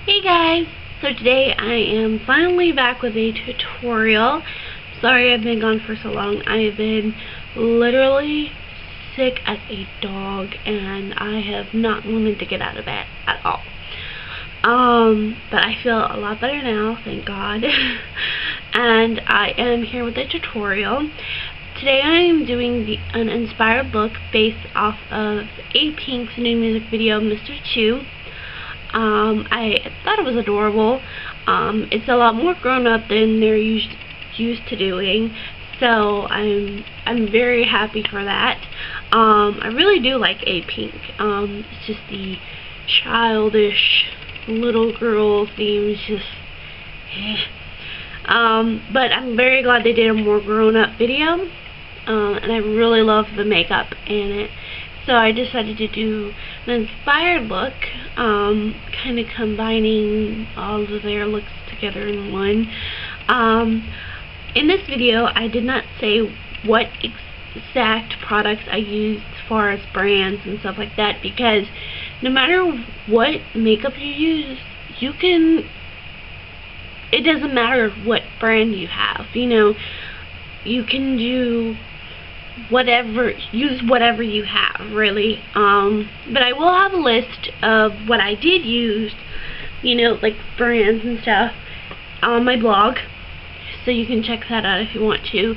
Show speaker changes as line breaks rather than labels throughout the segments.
Hey guys! So today I am finally back with a tutorial. Sorry I've been gone for so long. I have been literally sick as a dog and I have not wanted to get out of bed at all. But I feel a lot better now, thank God. And I am here with a tutorial. Today I am doing an inspired look based off of A-Pink's new music video, Mr. Chew. I thought it was adorable. It's a lot more grown up than they're used to doing, so I'm very happy for that. I really do like A-Pink. It's just the childish little girl theme is just but I'm very glad they did a more grown up video, and I really love the makeup in it. So I decided to do an inspired look, kind of combining all of their looks together in one. In this video, I did not say what exact products I used as far as brands and stuff like that, because no matter what makeup you use, it doesn't matter what brand you have, you can do use whatever you have, really. But I will have a list of what I did use, like brands and stuff, on my blog, so you can check that out if you want to.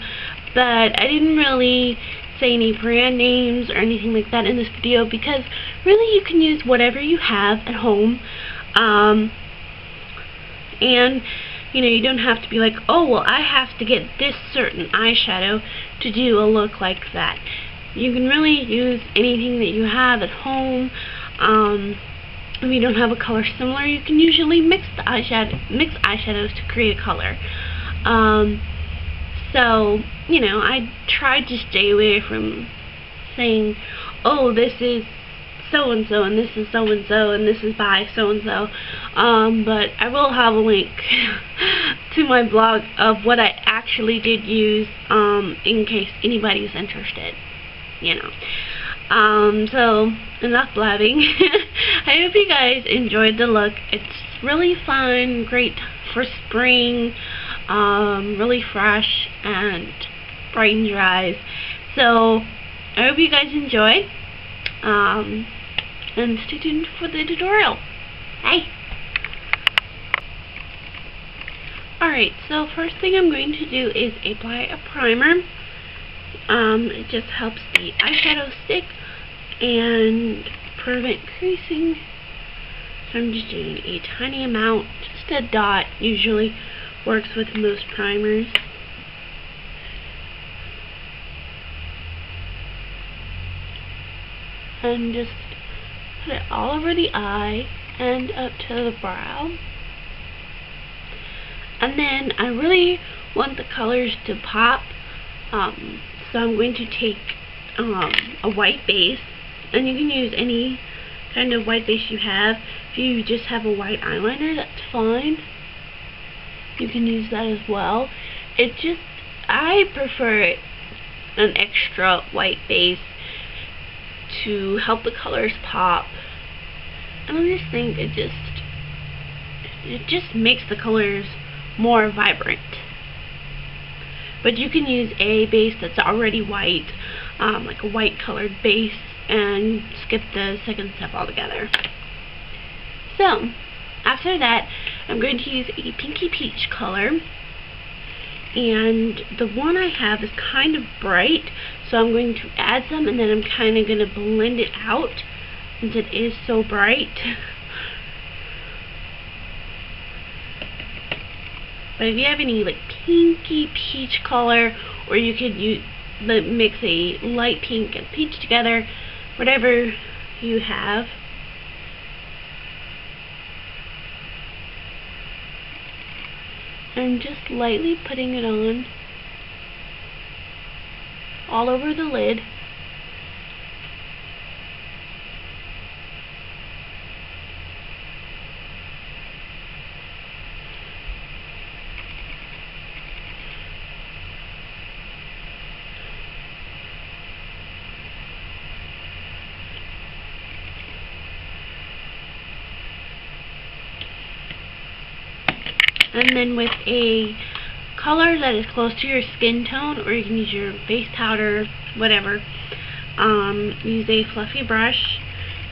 But I didn't really say any brand names or anything like that in this video, because really you can use whatever you have at home, and you don't have to be like, oh, well, I have to get this certain eyeshadow to do a look like that. You can really use anything that you have at home. If you don't have a color similar, you can usually mix eyeshadows to create a color. So, I tried to stay away from saying, oh, this is so-and-so, and this is so-and-so, and this is by so-and-so. But I will have a link to my blog of what I actually did use, in case anybody's interested, So, enough blabbing. I hope you guys enjoyed the look. It's really fun, great for spring, really fresh, and brightens your eyes. So, I hope you guys enjoy. And stay tuned for the tutorial. Bye! Alright, so first thing I'm going to do is apply a primer. It just helps the eyeshadow stick and prevent creasing. So I'm just doing a tiny amount, just a dot. Usually works with most primers. And just put it all over the eye and up to the brow. And then I really want the colors to pop, so I'm going to take a white base, and you can use any kind of white base you have. If you just have a white eyeliner, that's fine. You can use that as well. I prefer an extra white base to help the colors pop, and I just think it just makes the colors more vibrant. But you can use a base that's already white, like a white colored base, and skip the second step altogether. So after that, I'm going to use a pinky peach color. And the one I have is kind of bright, so I'm going to add some, and then I'm kind of going to blend it out since it is so bright. But if you have any like pinky peach color, or you could mix a light pink and peach together, whatever you have. I'm just lightly putting it on all over the lid. And then with a color that is close to your skin tone, or you can use your face powder, whatever, use a fluffy brush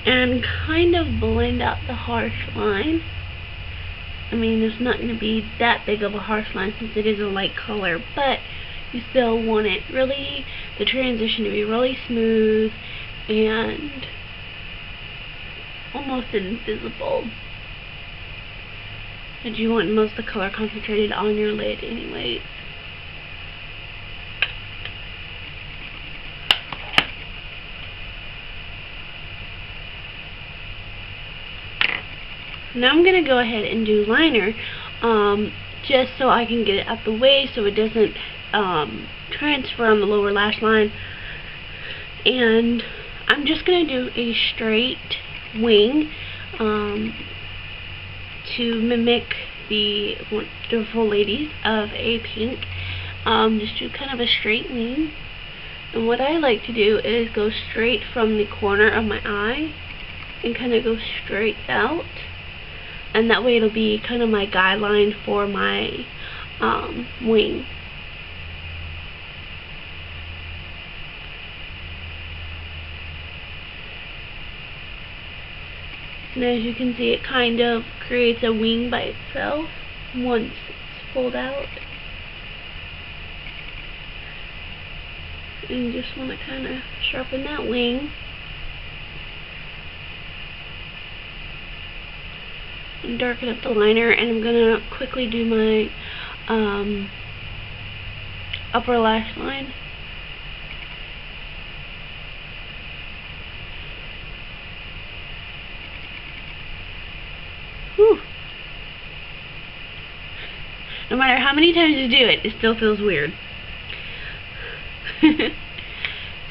and kind of blend out the harsh line. I mean, it's not going to be that big of a harsh line since it is a light color, but you still want it really, the transition to be really smooth and almost invisible. But you want most of the color concentrated on your lid anyways. Now I'm going to go ahead and do liner, just so I can get it out the way so it doesn't transfer on the lower lash line. And I'm just going to do a straight wing to mimic the wonderful ladies of a pink. Just do kind of a straight wing. And what I like to do is go straight from the corner of my eye and kind of go straight out. And that way it'll be kind of my guideline for my wing. And as you can see, it kind of creates a wing by itself once it's pulled out. And you just want to kind of sharpen that wing. And darken up the liner, and I'm gonna quickly do my upper lash line. Whew. No matter how many times you do it, it still feels weird.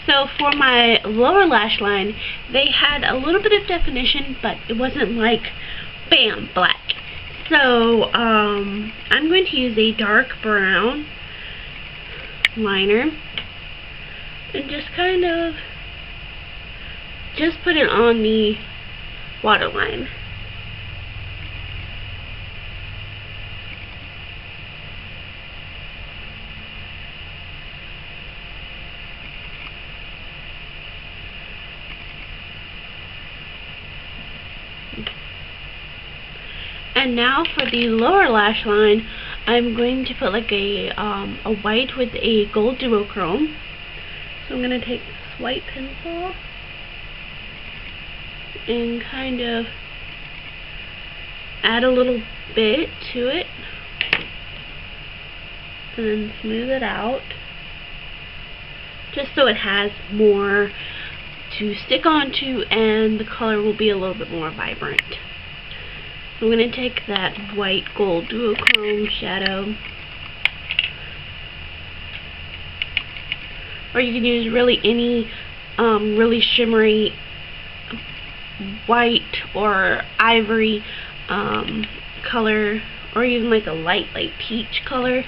So for my lower lash line, they had a little bit of definition, but it wasn't like bam, black. So I'm going to use a dark brown liner and just kind of put it on the waterline. And now for the lower lash line, I'm going to put like a white with a gold duochrome. So I'm going to take this white pencil and kind of add a little bit to it and then smooth it out just so it has more to stick onto and the color will be a little bit more vibrant. I'm going to take that white gold duochrome shadow, or you can use really any really shimmery white or ivory color, or even like a light peach color.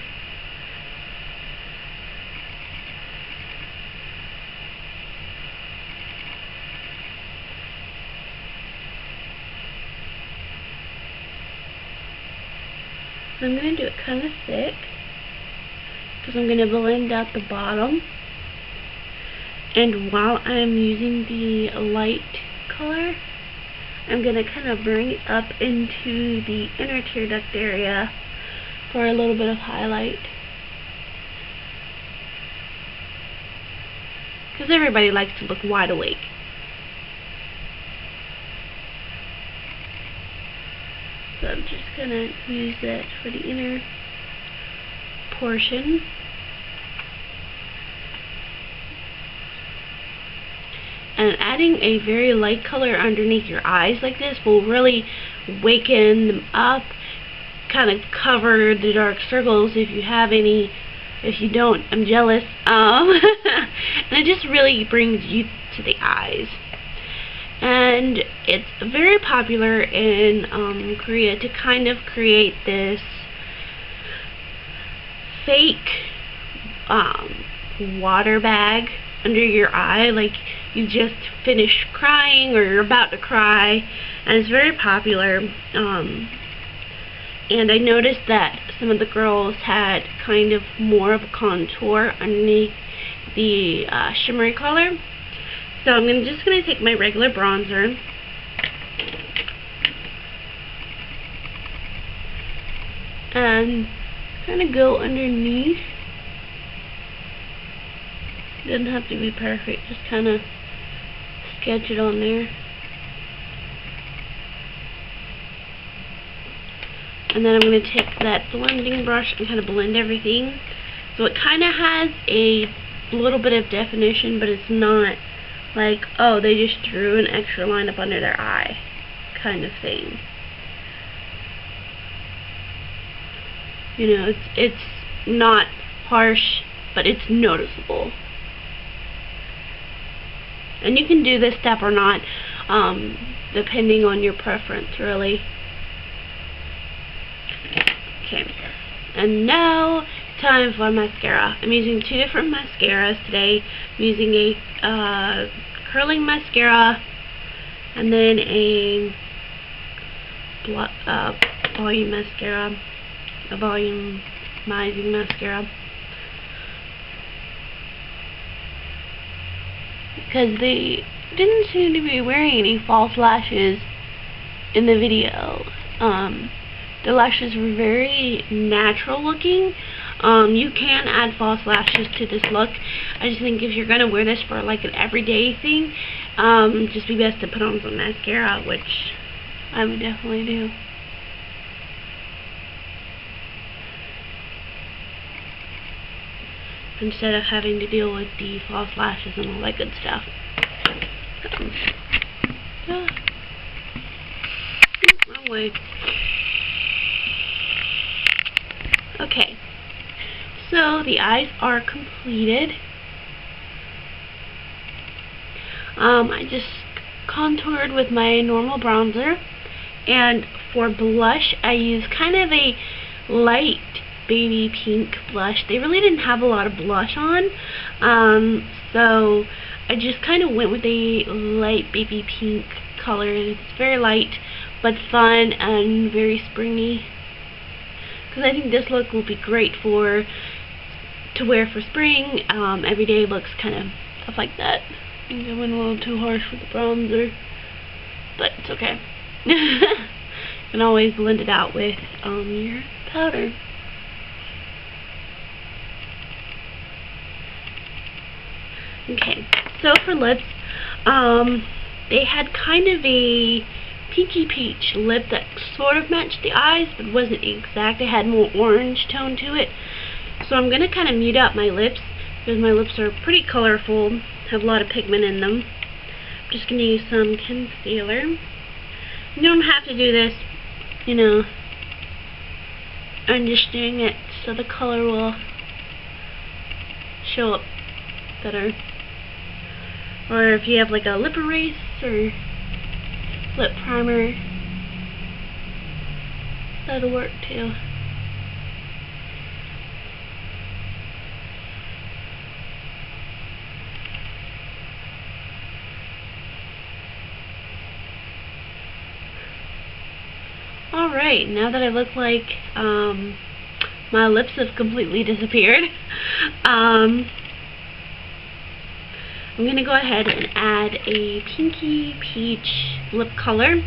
I'm going to do it kind of thick because I'm going to blend out the bottom. And while I'm using the light color, I'm going to kind of bring it up into the inner tear duct area for a little bit of highlight. Because everybody likes to look wide awake. So I'm just going to use that for the inner portion. And adding a very light color underneath your eyes like this will really waken them up, kind of cover the dark circles if you have any. If you don't, I'm jealous. And it just really brings youth to the eyes. And it's very popular in Korea to kind of create this fake water bag under your eye, like you just finished crying or you're about to cry, and it's very popular. And I noticed that some of the girls had kind of more of a contour underneath the shimmery color. So I'm just going to take my regular bronzer and kind of go underneath. Doesn't have to be perfect, just kind of sketch it on there. And then I'm going to take that blending brush and kind of blend everything. So it kind of has a little bit of definition, but it's not like, oh, they just drew an extra line up under their eye kind of thing. You know, it's not harsh, but it's noticeable. And you can do this step or not, depending on your preference, really. Okay, and now time for mascara. I'm using two different mascaras today. I'm using a curling mascara and then a volume mascara, a volumizing mascara, because they didn't seem to be wearing any false lashes in the video. The lashes were very natural looking. You can add false lashes to this look. I just think if you're going to wear this for like an everyday thing, just be best to put on some mascara, which I would definitely do. Instead of having to deal with the false lashes and all that good stuff. Wrong way. Okay, so the eyes are completed. I just contoured with my normal bronzer, and for blush I used kind of a light baby pink blush. They really didn't have a lot of blush on, so I just kind of went with a light baby pink color. It's very light but fun and very springy. I think this look will be great to wear for spring. Everyday looks, kind of stuff like that. I think I went a little too harsh with the bronzer, but it's okay. You can always blend it out with your powder. Okay, so for lips, they had kind of a pinky peach lip that sort of matched the eyes, but wasn't exact. It had more orange tone to it. So I'm going to kind of mute out my lips, because my lips are pretty colorful, have a lot of pigment in them. I'm just going to use some concealer. You don't have to do this, you know. I'm just doing it so the color will show up better. Or if you have like a lip erase or lip primer, that'll work too. Alright, now that I look like my lips have completely disappeared, I'm going to go ahead and add a pinky peach lip color.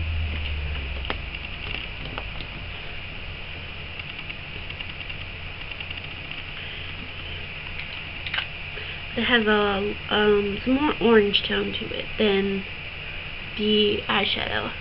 It has some more orange tone to it than the eyeshadow.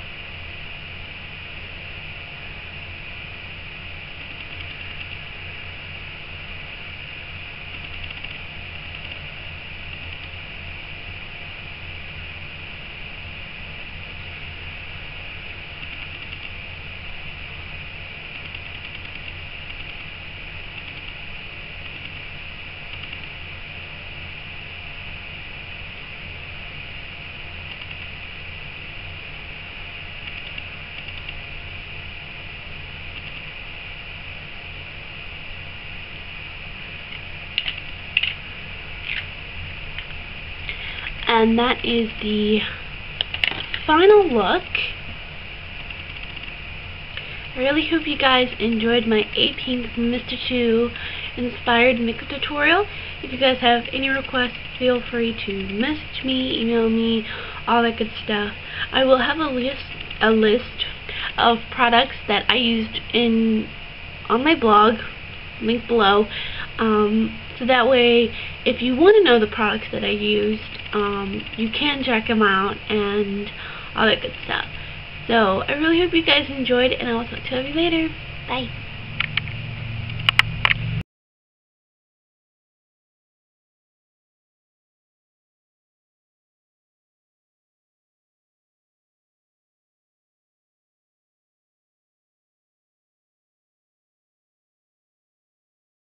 And that is the final look. I really hope you guys enjoyed my 18th Mr. 2 inspired makeup tutorial. If you guys have any requests, feel free to message me, email me, all that good stuff. I will have a list of products that I used on my blog, link below, so that way if you want to know the products that I used, you can check them out and all that good stuff. So I really hope you guys enjoyed, and I will talk to you later. Bye.